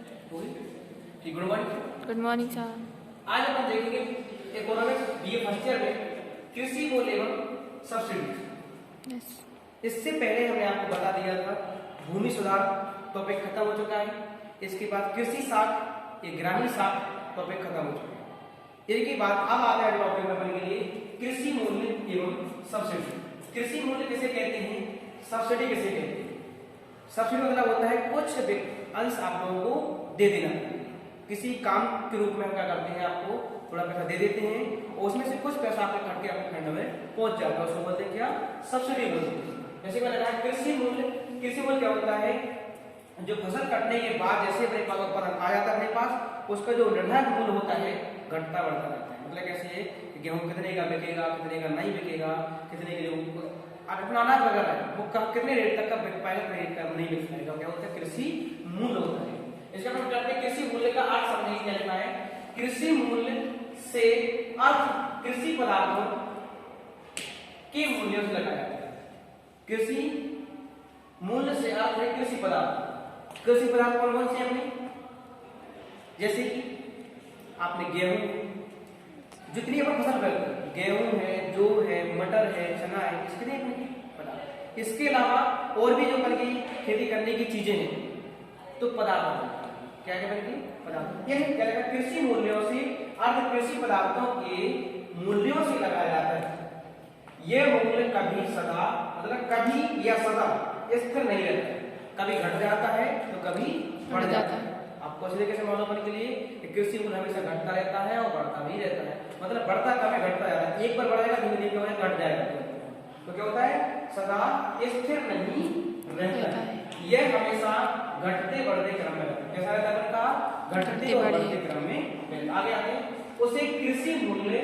Good morning. Good morning sir. आज अपन देखेंगे economics BA first year में कृषि मूल्य एवं सब्सिडी। यस। इससे पहले हमने आपको बता दिया था भूमि सुधार टॉपिक खत्म हो चुका है। इसके बाद कृषि साख ये ग्रामीण साख टॉपिक खत्म हो चुका है। इसके बाद अब आ गया टॉपिक नंबर के लिए कृषि मूल्य एवं सब्सिडी। कृषि मूल्य किसे कहते हैं, सब्सिडी किसे कहते हैं। सब्सिडी मतलब होता है कुछ अंश आप लोगों को दे देना, किसी काम के रूप में हम क्या करते हैं, आपको थोड़ा पैसा दे देते हैं और उसमें से कुछ पैसा आपके खर्च के अपने खंड में पहुंच जाता है, उसको बोलते हैं क्या, सब्सिडी बोलते हैं। जैसे मैंने कहा कृषि मूल्य, कृषि मूल्य क्या होता है, जो फसल कटने के बाद जैसे अपने पास उत्पादन आ जाता है अपने पास, उसका जो निर्धारित मूल्य होता है घटता बढ़ता रहता है। मतलब कैसे गेहूं कितने का बिकेगा, कितने का नहीं बिकेगा, कितने के जो अपना अनाज वगैरह है वो कितने रेट तक का बिक पाएगा, रेट का नहीं बिक पाएगा, क्या होता है कृषि मूल्य होता है। इसका मतलब करते हैं कृषि मूल्य का अर्थ समझने क्या लिखा है, कृषि मूल्य से अर्थ कृषि पदार्थों के मूल्यों से लगाया जाता है। कृषि मूल्य से अर्थ है कृषि पदार्थ। कृषि पदार्थ कौन कौन से अपने, जैसे कि आपने गेहूं, जितनी अपन फसल करते हैं, गेहूं है, जौ है, मटर है, चना है, इसके अपने पदार्थ। इसके अलावा और भी जो अपन की खेती करने की चीजें हैं तो पदार्थ क्या कहते हैं, पदार्थ। ये क्या लगा, कृषि मूल्यों से अर्थ कृषि पदार्थों के मूल्यों से लगाया जाता है। ये मूल्य कभी सदा, मतलब कभी या सदा स्थिर नहीं रहता है, कभी घट जाता है तो कभी बढ़ जाता है। आपको इस तरीके से मालूम होने के लिए कि कृषि मूल्य हमेशा घटता रहता है और बढ़ता भी रहता है, मतलब बढ़ता कम है घटता जाता है, एक बार बढ़ेगा धीरे धीरे घट जाएगा, तो क्या होता है, सदा स्थिर नहीं रहता है, यह हमेशा घटते बढ़ते क्रम में रहता है। कैसा रहता है का, घटते और बढ़ते क्रम में। आगे आते उसे कृषि मूल्य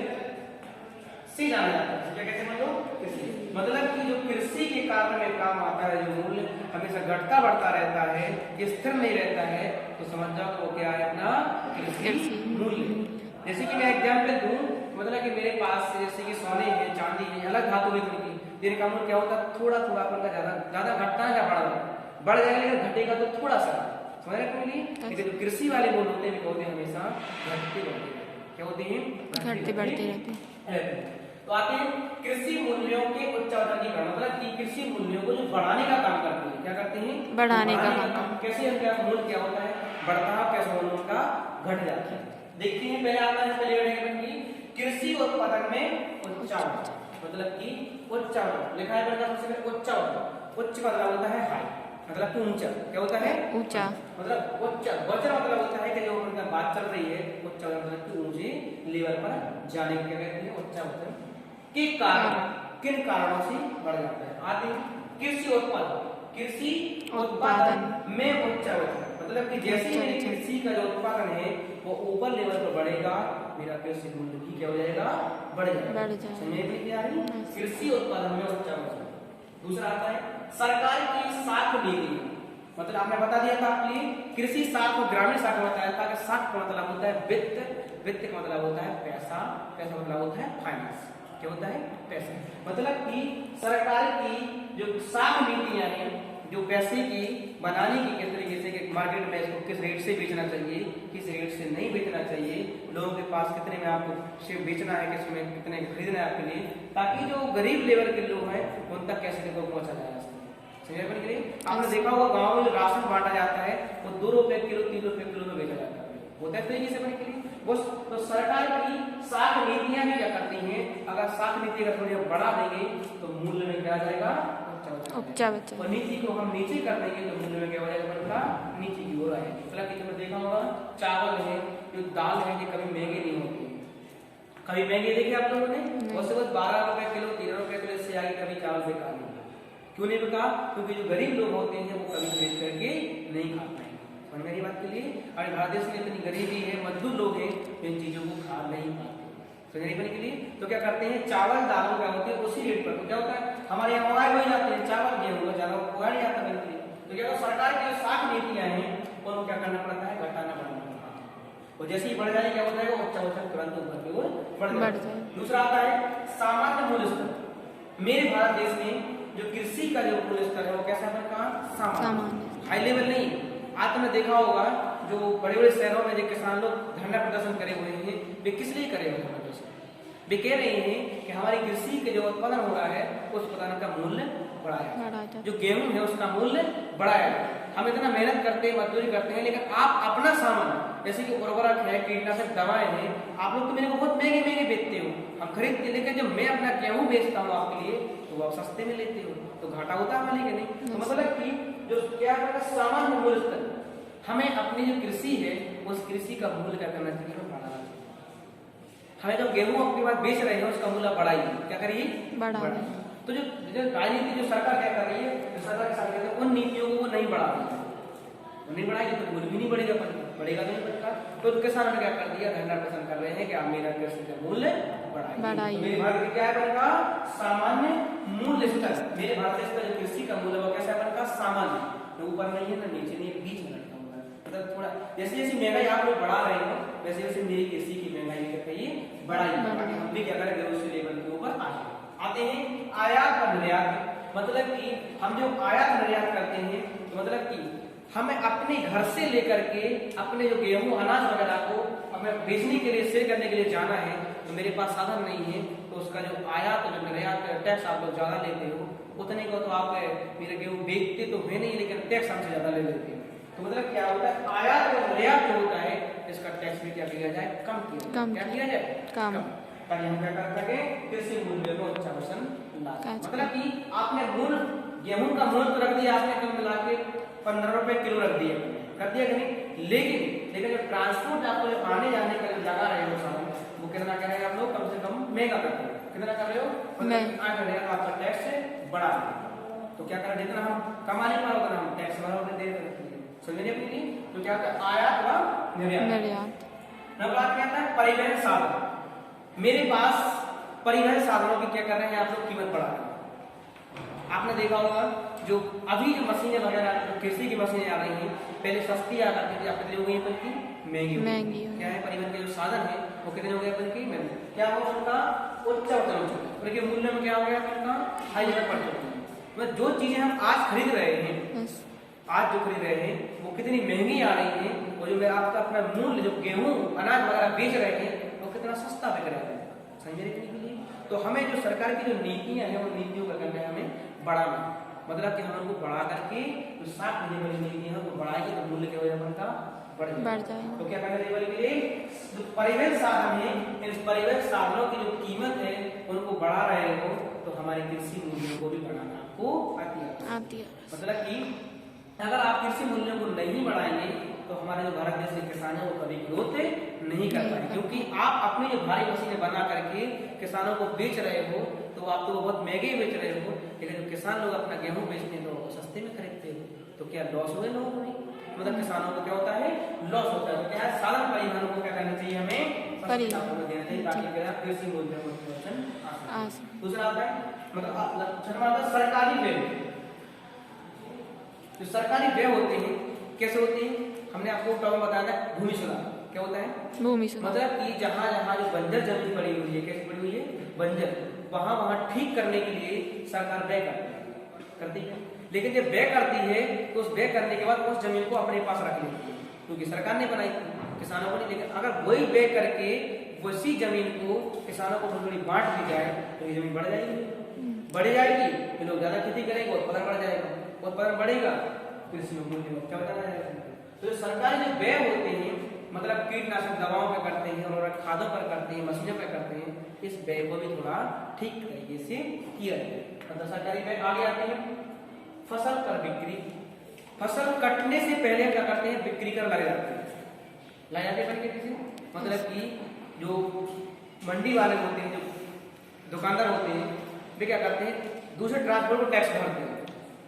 से जाना जाता है। क्या कहते हैं मतलब कृषि, मतलब कि जो कृषि के कारण में काम आता है, जो मूल्य हमेशा घटता बढ़ता रहता है, स्थिर नहीं रहता है, तो समझ जाओ वो क्या है, अपना कृषि मूल्य। जैसे कि मैं एग्जाम्पल दूं, मतलब कि मेरे पास जैसे कि सोने है, चांदी है, अलग धातु है, जिनका मूल्य क्या होता है, थोड़ा थोड़ा अपन का ज्यादा घटता है या बढ़ जाएगा, लेकिन घटेगा तो थोड़ा सा, समझ रहे हैं। लेकिन जो कृषि वाले मूल्य होते हैं होते हैं हमेशा घटते बढ़ते, क्या होते हैं, घटते बढ़ते रहते हैं। तो आते हैं कृषि मूल्यों के उच्चावधि की, मतलब कि कृषि मूल्यों को जो बढ़ाने का काम करते हैं, क्या करते हैं, बढ़ाने का काम। कैसे उनका मूल्य क्या होता है, बढ़ता है, कैसे मूल्य उनका घट जाता है। देखते हैं पहले आता है, पहले कृषि उत्पादन में उच्चावधि, मतलब कि उच्चावधि लिखा है सबसे पहले उच्चावधि। उच्च का मतलब होता है हाई, मतलब ऊंचा, क्या होता है, ऊंचा, मतलब उच्च। वचन मतलब होता है कि जो उनका बात चल रही है, उच्च मतलब कि ऊंचे लेवल पर जाने के, क्या कहते हैं, उच्च वचन के कारण, किन कारणों से बढ़ जाता है। आते हैं कृषि उत्पादन, कृषि उत्पादन में उच्च वचन, मतलब कि जैसे ही मेरी कृषि का जो उत्पादन है वो ऊपर लेवल पर बढ़ेगा, मेरा कृषि मूल्य भी क्या हो जाएगा, बढ़ जाएगा। समझ में क्या है, कृषि उत्पादन में उच्च वचन। दूसरा आता है सरकार की साख नीति, मतलब आपने बता दिया था आपके लिए कृषि साख और ग्रामीण साख बताया था कि साख का मतलब होता है वित्त, वित्त का मतलब होता है पैसा, पैसा मतलब होता है फाइनेंस, क्या होता है, पैसा। मतलब कि सरकार की जो साख नीतियां हैं, जो पैसे की बनाने की, किस तरीके से कि मार्केट में इसको किस रेट से बेचना चाहिए, किस रेट से नहीं बेचना चाहिए, लोगों के पास कितने में आपको बेचना है, किस में कितने खरीदना है आपके लिए, ताकि जो गरीब लेवल के लोग हैं उन तक कैसे पहुंचा जाए। समझने के लिए आपने देखा होगा गांव में राशन बांटा जाता है वो 2 रुपए किलो 3 रुपए किलो में बेचा जाता है, होता है तरीके से बनने के लिए वो। तो सरकार की साख नीतियां भी क्या करती हैं, अगर साख नीति अगर थोड़ी बढ़ा देंगे तो मूल्य में क्या आ जाएगा, उच्चा वचन, और नीति को हम नीचे कर देंगे तो मूल्य में क्या हो जाएगा, बनता नीचे की ओर आएगा। मतलब कि तुमने देखा होगा चावल है, जो दाल है, ये कभी महंगे नहीं होती, कभी महंगे देखे आप लोगों ने, उसके बाद 12 रुपए किलो 13 रुपए किलो से आगे कभी चावल बेकार नहीं, क्यों नहीं बिका, क्योंकि जो गरीब लोग होते हैं वो कभी खरीद करके नहीं खा पाएंगे। समझ मेरी बात के लिए, और भारत देश में इतनी गरीबी है, मजदूर लोग हैं इन चीजों को खा नहीं पाते। समझने के लिए तो क्या करते हैं, चावल दालों क्या होते हैं उसी रेट पर, तो क्या होता है हमारे यहाँ उगाए हो जाते हैं, चावल गेहूं ज्यादा उगाया जाता है, तो क्या सरकार की जो साख नीतियां हैं उनको क्या करना पड़ता है, घटाना पड़ता है, और जैसे ही बढ़ जाए क्या हो जाएगा, उच्च वचन तुरंत ऊपर की ओर बढ़ जाए। दूसरा आता है सामान्य मूल्य स्तर। मेरे भारत देश में जो कृषि का जो मूल्य स्तर है वो कैसा है, सामान्य, हाई लेवल नहीं। आपने देखा होगा जो बड़े बड़े शहरों में जो किसान लोग धरना प्रदर्शन करे हुए हैं, वे किस लिए करे हुए हैं प्रदर्शन? वे कह रहे हैं कि हमारी कृषि के जो उत्पादन हो रहा है उस उत्पादन का मूल्य बढ़ाया, जो गेहूं है उसका मूल्य बढ़ाया। हम इतना मेहनत करते हैं, मजदूरी करते हैं, लेकिन आप अपना सामान जैसे कि उर्वरक है, कीटनाशक दवाएं हैं, आप लोग तो मेरे को बहुत महंगे महंगे बेचते हो, हम खरीदते, लेकिन जब मैं अपना गेहूं बेचता हूँ आपके लिए तो आप सस्ते में लेते हो, तो घाटा होता है हमारे लिए नहीं। तो मतलब कि जो क्या सामान मूल्य स्तर, हमें अपनी जो कृषि है उस कृषि का मूल्य क्या करना चाहिए, बढ़ाना चाहिए। हमें जब गेहूं अपनी बात बेच रहे हैं उसका मूल्य बढ़ाइए, क्या करिए, बढ़ाइए। तो जो राजनीति जो सरकार क्या कर रही है, जो सरकार के साथ उन नीतियों को वो नहीं बढ़ा रही है, वो नहीं बढ़ाएगी तो मूल्य भी नहीं बढ़ेगा, बढ़ेगा तो नहीं बढ़ेगा। तो किसानों ने क्या कर दिया, धरना प्रदर्शन कर रहे हैं कि आप मेरा कृषि का मूल्य बढ़ाइए। मेरे भारत में क्या है बनका, सामान्य मूल्य स्तर। मेरे भारत देश का जो कृषि का मूल्य वो कैसा है बनका, सामान्य, न ऊपर नहीं है न नीचे नहीं है, बीच में रखा हुआ है। मतलब थोड़ा जैसे जैसे महंगाई आप लोग बढ़ा रहे हो वैसे वैसे मेरी कृषि की महंगाई क्या कहिए, बढ़ाइए, ताकि हम भी क्या करें, उस लेवल के ऊपर आते हैं। आयात और निर्यात, मतलब कि हम जो आयात निर्यात करते हैं तो मतलब कि हमें अपने घर से लेकर के अपने जो गेहूं अनाज वगैरह को हमें बेचने के लिए, सेल करने के लिए जाना है, तो मेरे पास साधन नहीं है, तो उसका जो आयात और निर्यात टैक्स आप लोग ज्यादा लेते हो, उतने को तो आप मेरे गेहूं बेचते तो है नहीं, लेकिन टैक्स हमसे ज्यादा ले लेते हो। तो मतलब क्या होता है, आयात और निर्यात जो होता है इसका टैक्स भी क्या किया जाए, कम किया जाए। क्या किया जाए, कम, ताकि हम क्या कर सके, कृषि मूल्य को अच्छा परसेंट ला सके। मतलब कि आपने मूल गेहूं का मूल्य तो रख दिया आपने, कम मिला के 15 रुपए किलो रख दिया, कर दिया कि नहीं, लेकिन जो ट्रांसपोर्ट आपको जो आने जाने का जो लगा रहे हो सामान, वो कितना कर रहे हैं आप लोग, कम से कम महंगा कर रहे हो। कितना कर रहे हो, 8,000 आपका टैक्स बढ़ा रहे हो। तो क्या करें, जितना हम कमाने पर उतना हम टैक्स बढ़ा दे रहे हैं, समझिए अपनी। तो क्या होता है, आयात व निर्यात। बात क्या है, परिवहन साधन। मेरे पास परिवहन साधनों की क्या कर रहे हैं आप लोग, कीमत बढ़ा रहे हैं। आपने देखा होगा जो अभी जो मशीनें वगैरह कृषि की मशीनें आ रही हैं, पहले सस्ती आ करती थी, आपने लोग बल्कि महंगी क्या है, परिवहन के जो साधन है वो कितने हो गए, बल्कि महंगे। क्या हो उनका उच्चतम उनके मूल्य में क्या हो गया, उनका हाई बढ़ चुकी है। मतलब जो चीजें हम आज खरीद रहे हैं, आज जो खरीद रहे हैं वो कितनी महंगी आ रही है, और जो आपका अपना मूल्य जो गेहूं अनाज वगैरह बेच रहे हैं वो कितना सस्ता बिक रहा है, समझने के लिए। तो हमें जो सरकार की जो नीतियां हैं, वो नीतियों का करना है हमें बढ़ाना, मतलब कि हम उनको बढ़ा करके जो 60 महीने वाली नीति है वो बढ़ाएंगे तो मूल्य के वजह बनता बढ़ जाएगा। तो क्या करना चाहिए के लिए, जो परिवहन साधन है, इन परिवहन साधनों की जो कीमत है उनको बढ़ा रहे हो, तो हमारे कृषि मूल्यों को भी बढ़ाना आपको आती है। मतलब कि अगर आप कृषि मूल्यों को नहीं बढ़ाएंगे तो हमारे जो भारत देश के किसान है वो कभी ग्रोथ नहीं कर पाएंगे, क्योंकि आप अपनी जो भारी मशीनें बना करके किसानों को बेच रहे हो, तो आप तो बहुत महंगे बेच रहे हो, लेकिन जो किसान लोग अपना गेहूं बेचते हैं तो सस्ते में खरीदते हो, तो क्या लॉस हुए लोगों को नहीं, मतलब किसानों को क्या होता है, लॉस होता है। तो क्या है, साधन परिवहन को क्या करना चाहिए, हमें सस्ता देना चाहिए, ताकि कृषि मूल्य में। दूसरा आता है मतलब सरकारी व्यय। जो सरकारी व्यय होते हैं कैसे होते हैं, हमने आपको टर्म बताया था, भूमि सुधार। क्या होता है, भूमि सुधार, मतलब कि जहाँ जहाँ जो बंजर जमीन पड़ी हुई है, कैसे पड़ी हुई है, बंजर, वहाँ ठीक करने के लिए सरकार व्यय करती है। लेकिन जब व्यय करती है तो उस व्यय करने के बाद उस जमीन को अपने पास रख लेती है, क्योंकि सरकार ने बनाई, किसानों को नहीं। लेकिन अगर वही व्यय करके उसी जमीन को किसानों को थोड़ी बांट दी जाए तो ये जमीन बढ़ जाएगी, तो लोग ज्यादा खेती करेंगे, उत्पादन बढ़ जाएगा, उत्पादन बढ़ेगा, कृषि मूल्य क्या बताया जाएगा। तो सरकारी जो व्यय होते हैं, मतलब कीटनाशक दवाओं पर करते हैं और खादों पर करते हैं, मशीनों पर करते हैं, इस व्यय को भी थोड़ा ठीक तरीके से किया जाए। मतलब सरकारी व्यय आगे आते हैं, फसल कर बिक्री। फसल कटने से पहले क्या करते हैं, बिक्री कर लगे जाते हैं, मतलब कि जो मंडी वाले होते हैं, जो दुकानदार होते हैं, वे क्या करते हैं, दूसरे ट्रांसपोर्ट को टैक्स भरते हैं।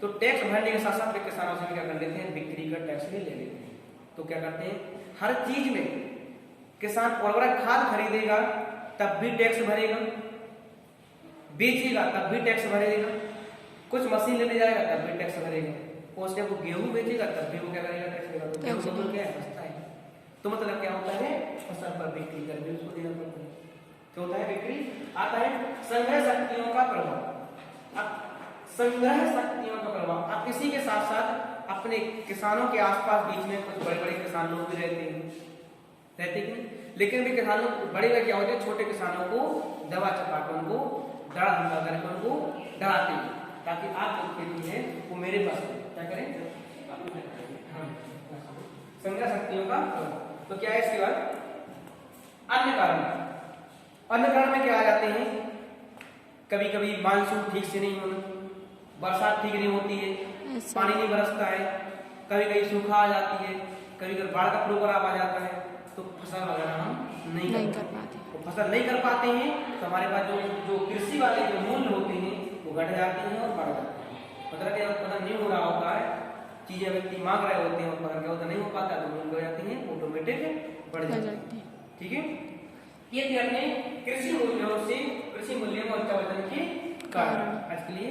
तो टैक्स भरने के साथ साथ वे किसानों से क्या कर लेते हैं, बिक्री का टैक्स भी ले लेते हैं। तो क्या करते हैं, हर चीज में किसान उर्वरक खाद खरीदेगा तब भी टैक्स भरेगा, बेचेगा तब भी टैक्स भरेगा, कुछ मशीन लेने जाएगा तब भी टैक्स भरेगा, और उसके वो गेहूं बेचेगा तब भी वो क्या करेगा, टैक्स देगा। तो गेहूं का क्या है, सस्ता है। तो मतलब क्या होता है, फसल पर बिक्री कर भी उसको देना पड़ता है। क्या होता है, बिक्री। आता है संग्रह शक्तियों का प्रभाव। अब संग्रह शक्तियों का प्रभाव, आप किसी के साथ साथ अपने किसानों के आसपास बीच में कुछ बड़े बड़े किसान लोग भी रहते कि नहीं, लेकिन भी किसानों बड़े क्या होते हैं, छोटे किसानों को दवा चपा कर उनको डरा धमका करके उनको डराते हैं ताकि आप जो खेती है वो मेरे पास है। क्या करें, संग्रह शक्तियों का। तो क्या है इसके बाद अन्य कारण में क्या आ जाते हैं, कभी कभी मानसून ठीक से नहीं होना, बरसात ठीक नहीं होती है, पानी नहीं बरसता है, कभी कभी सूखा आ जाती है, कभी कभी बाढ़ का प्रोग्राम आ जाता है, तो फसल वगैरह हम नहीं कर पाते। तो फसल नहीं कर पाते हैं तो हमारे पास जो कृषि वाले जो मूल्य होते हैं वो घट जाते हैं और बढ़ जाते हैं। मतलब कि पता नहीं हो रहा होता है, चीजें व्यक्ति मांग रहे होते हैं और पता क्या होता नहीं हो पाता, तो मूल्य हो जाती है, ऑटोमेटिक बढ़ जाते हैं। ठीक है, ये थे अपने कृषि मूल्यों से कृषि मूल्यों में उच्च वजन के कारण। आज के लिए